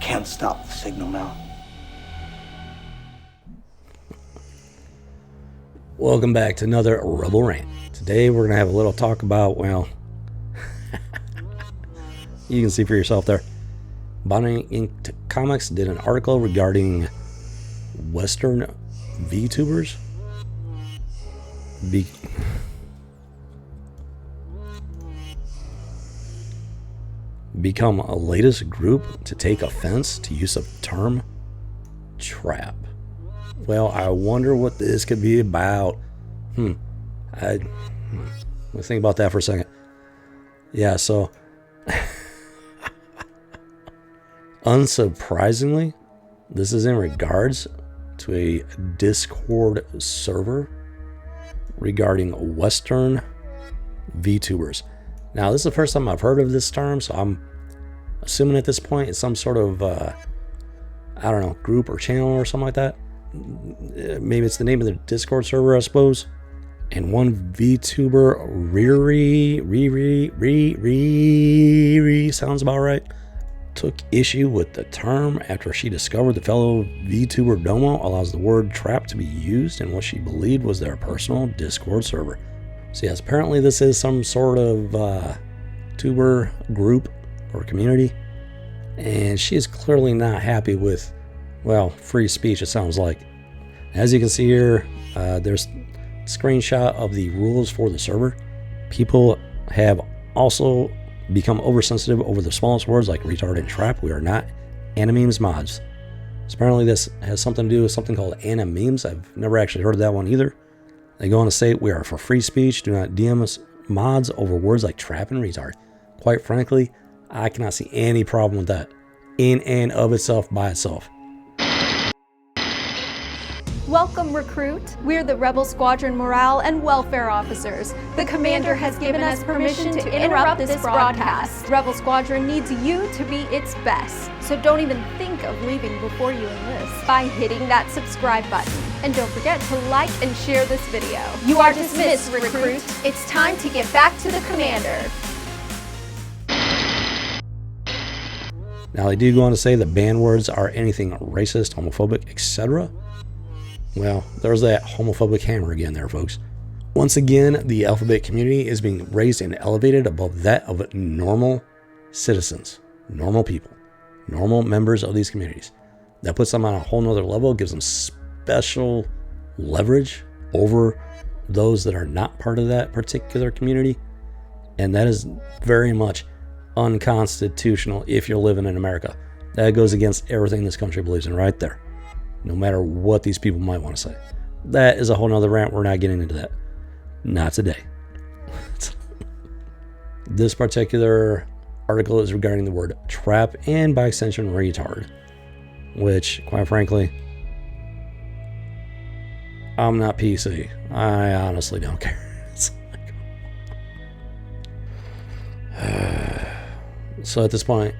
can't stop the signal now. Welcome back to another Rebel Rant. Today we're going to have a little talk about, well, you can see for yourself there. Bonnie Inked Comics did an article regarding Western VTubers. Become a latest group to take offense to use of term trap. Well, I wonder what this could be about. Let's think about that for a second. Yeah, so unsurprisingly, this is in regards to a Discord server regarding Western VTubers. Now, this is the first time I've heard of this term, so I'm assuming at this point it's some sort of, I don't know, group or channel or something like that. Maybe it's the name of the Discord server, I suppose. And one VTuber, Riri, sounds about right, took issue with the term after she discovered the fellow VTuber Domo allows the word trap to be used in what she believed was their personal Discord server. So yes, apparently this is some sort of tuber group or community, and she is clearly not happy with, well, free speech, it sounds like. As you can see here, there's a screenshot of the rules for the server. People have also become oversensitive over the smallest words like retard and trap. We are not animemes mods. So apparently this has something to do with something called animemes. I've never actually heard of that one either. They go on to say, we are for free speech. Do not DM us mods over words like trap and retard. Quite frankly, I cannot see any problem with that in and of itself by itself. Welcome, recruit. We're the Rebel Squadron Morale and Welfare Officers. The Commander has given us permission to interrupt this broadcast. Rebel Squadron needs you to be its best. So don't even think of leaving before you enlist by hitting that subscribe button. And don't forget to like and share this video. You are dismissed, recruit. It's time to get back to the Commander. Now, they do go on to say that banned words are anything racist, homophobic, etc. Well, there's that homophobic hammer again there, folks. Once again, the alphabet community is being raised and elevated above that of normal citizens, normal people, normal members of these communities. That puts them on a whole nother level, gives them special leverage over those that are not part of that particular community. And that is very much unconstitutional if you're living in America. That goes against everything this country believes in right there. No matter what these people might want to say. That is a whole nother rant. We're not getting into that. Not today. This particular article is regarding the word trap and by extension retard, which, quite frankly, I'm not PC. I honestly don't care. So at this point,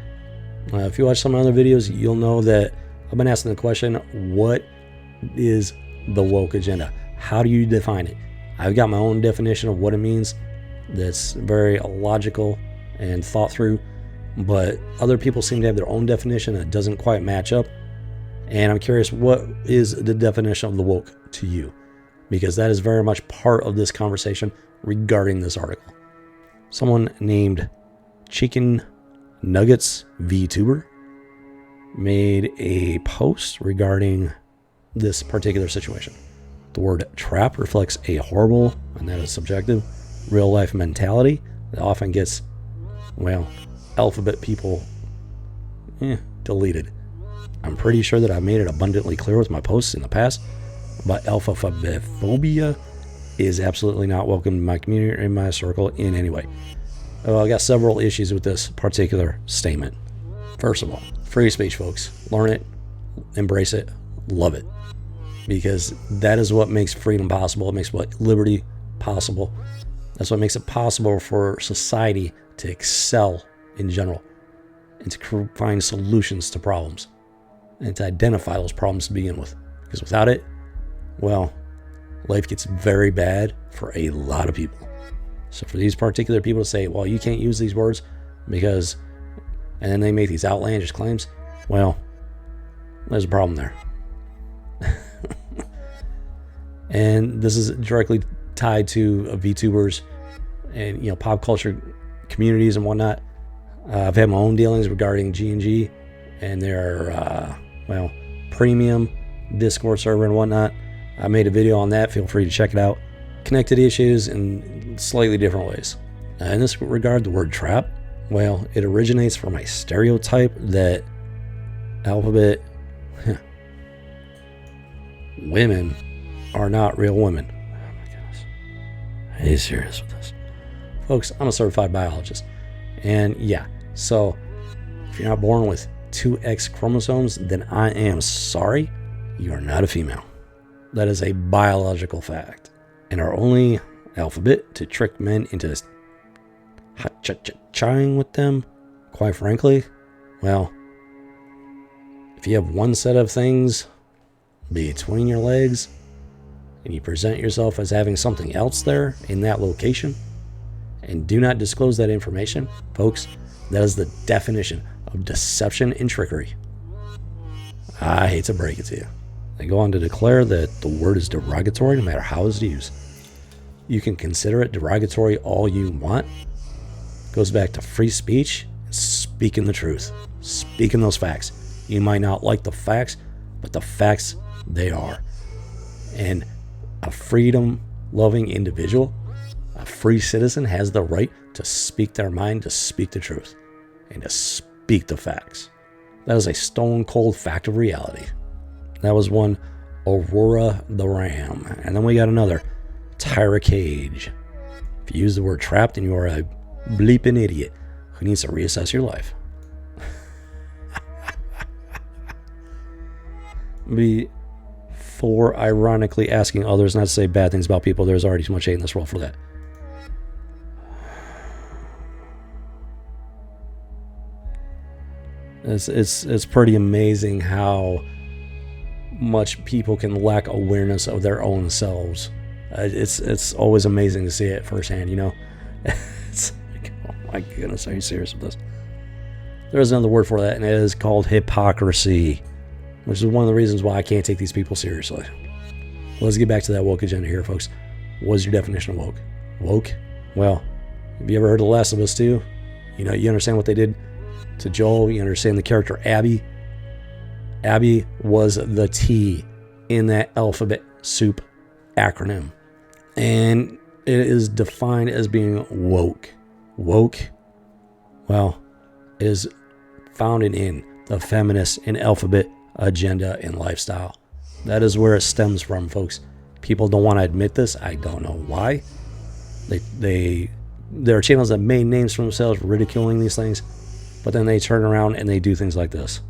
if you watch some other videos, you'll know that I've been asking the question, what is the woke agenda? How do you define it? I've got my own definition of what it means that's very logical and thought through, but other people seem to have their own definition that doesn't quite match up. And I'm curious, what is the definition of the woke to you? Because that is very much part of this conversation regarding this article. Someone named Chicken Nuggets VTuber made a post regarding this particular situation. The word trap reflects a horrible, and that is subjective, real life mentality that often gets, well, alphabet people deleted. I'm pretty sure that I've made it abundantly clear with my posts in the past, but alphaphobia is absolutely not welcome in my community or in my circle in any way. Well, I got several issues with this particular statement. First of all, free speech, folks. Learn it, embrace it, love it. Because that is what makes freedom possible. It makes what liberty possible. That's what makes it possible for society to excel in general and to find solutions to problems and to identify those problems to begin with. Because without it, well, life gets very bad for a lot of people. So for these particular people to say, well, you can't use these words because, and then they make these outlandish claims, Well, there's a problem there. And this is directly tied to VTubers and, you know, pop culture communities and whatnot. I've had my own dealings regarding G&G and their, well, premium Discord server and whatnot. I made a video on that. Feel free to check it out. Connected issues in slightly different ways. In this regard, the word trap, well, it originates from a stereotype that Alphabet women are not real women. Oh my goodness. Are you serious with this? Folks, I'm a certified biologist. And yeah, so if you're not born with 2 X chromosomes, then I am sorry, you are not a female. That is a biological fact. And our only alphabet to trick men into hot-cha-cha-chaing with them, quite frankly, well, if you have one set of things between your legs and you present yourself as having something else there in that location and do not disclose that information, folks, that is the definition of deception and trickery. I hate to break it to you. They go on to declare that the word is derogatory no matter how it's used. You can consider it derogatory all you want. It goes back to free speech and speaking the truth, speaking those facts. You might not like the facts, but the facts, they are. And a freedom-loving individual, a free citizen, has the right to speak their mind, to speak the truth, and to speak the facts. That is a stone-cold fact of reality. That was one Aurora the Ram. And then we got another Tyra Cage. If you use the word trap, then you are a bleeping idiot who needs to reassess your life. Before ironically asking others not to say bad things about people, there's already too much hate in this world for that. It's pretty amazing how much people can lack awareness of their own selves. It's always amazing to see it firsthand, you know. It's like, oh my goodness, are you serious with this? There's another word for that, and it is called hypocrisy, which is one of the reasons why I can't take these people seriously. Let's get back to that woke agenda here, folks. What's your definition of woke? Woke? Well, have you ever heard of The Last of Us 2? You know, you understand what they did to Joel. You understand the character Abby. Abby was the T in that alphabet soup acronym. And it is defined as being woke. Woke, well, is founded in the feminist and alphabet agenda and lifestyle. That is where it stems from, folks. People don't want to admit this. I don't know why. There are channels that made names for themselves ridiculing these things, but then they turn around and they do things like this.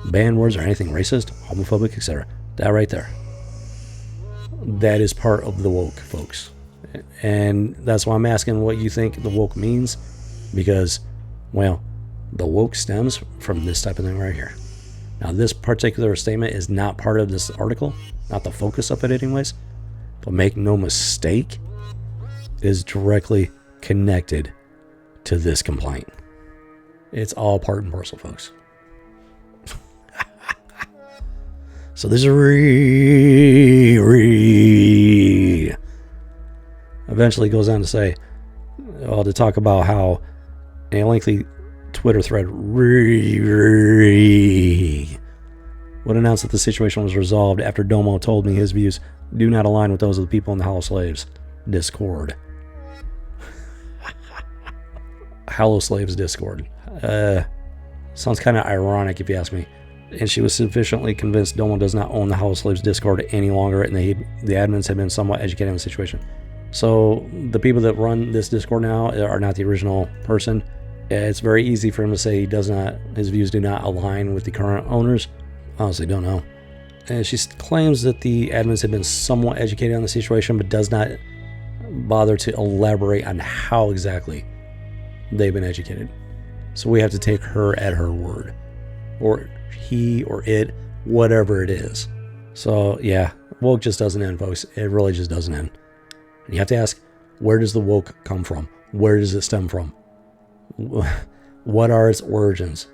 Ban words or anything racist, homophobic, etc. That right there. That is part of the woke, folks. And that's why I'm asking what you think the woke means, because, well, the woke stems from this type of thing right here. Now, this particular statement is not part of this article, not the focus of it anyways, but make no mistake, it is directly connected to this complaint. It's all part and parcel, folks. So this is eventually goes on to say, to talk about how a lengthy Twitter thread would announce that the situation was resolved after Domo told me his views do not align with those of the people in the Hollow Slaves Discord. Hollow Slaves Discord. Sounds kind of ironic if you ask me. And she was sufficiently convinced Domo does not own the Hollow Slaves Discord any longer, and the admins have been somewhat educated on the situation. So the people that run this Discord now are not the original person. It's very easy for him to say his views do not align with the current owners. Honestly, don't know. And she claims that the admins have been somewhat educated on the situation, but does not bother to elaborate on how exactly they've been educated. So we have to take her at her word. Or he or it, whatever it is. So yeah, woke just doesn't end, folks. It really just doesn't end. And you have to ask, where does the woke come from? Where does it stem from? What are its origins?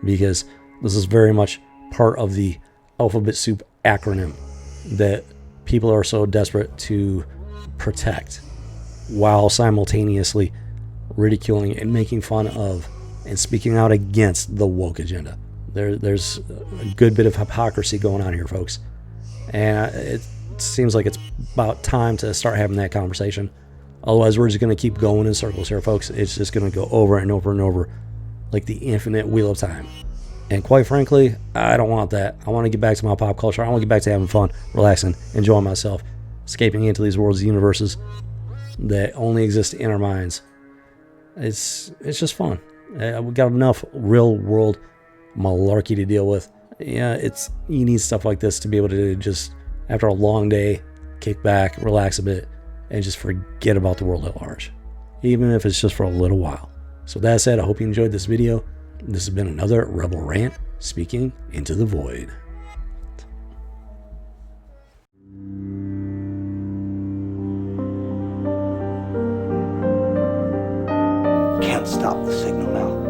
Because This is very much part of the alphabet soup acronym that people are so desperate to protect, while simultaneously ridiculing and making fun of and speaking out against the woke agenda. There's a good bit of hypocrisy going on here, folks. And it seems like it's about time to start having that conversation. Otherwise, we're just going to keep going in circles here, folks. It's just going to go over and over and over like the infinite wheel of time. And quite frankly, I don't want that. I want to get back to my pop culture. I want to get back to having fun, relaxing, enjoying myself, escaping into these worlds, universes that only exist in our minds. It's just fun. We got enough real world malarkey to deal with. Yeah, you need stuff like this to be able to just, after a long day, kick back, relax a bit, and just forget about the world at large, even if it's just for a little while. So with that said, I hope you enjoyed this video. This has been another Rebel Rant, speaking into the void. Can't stop the signal now.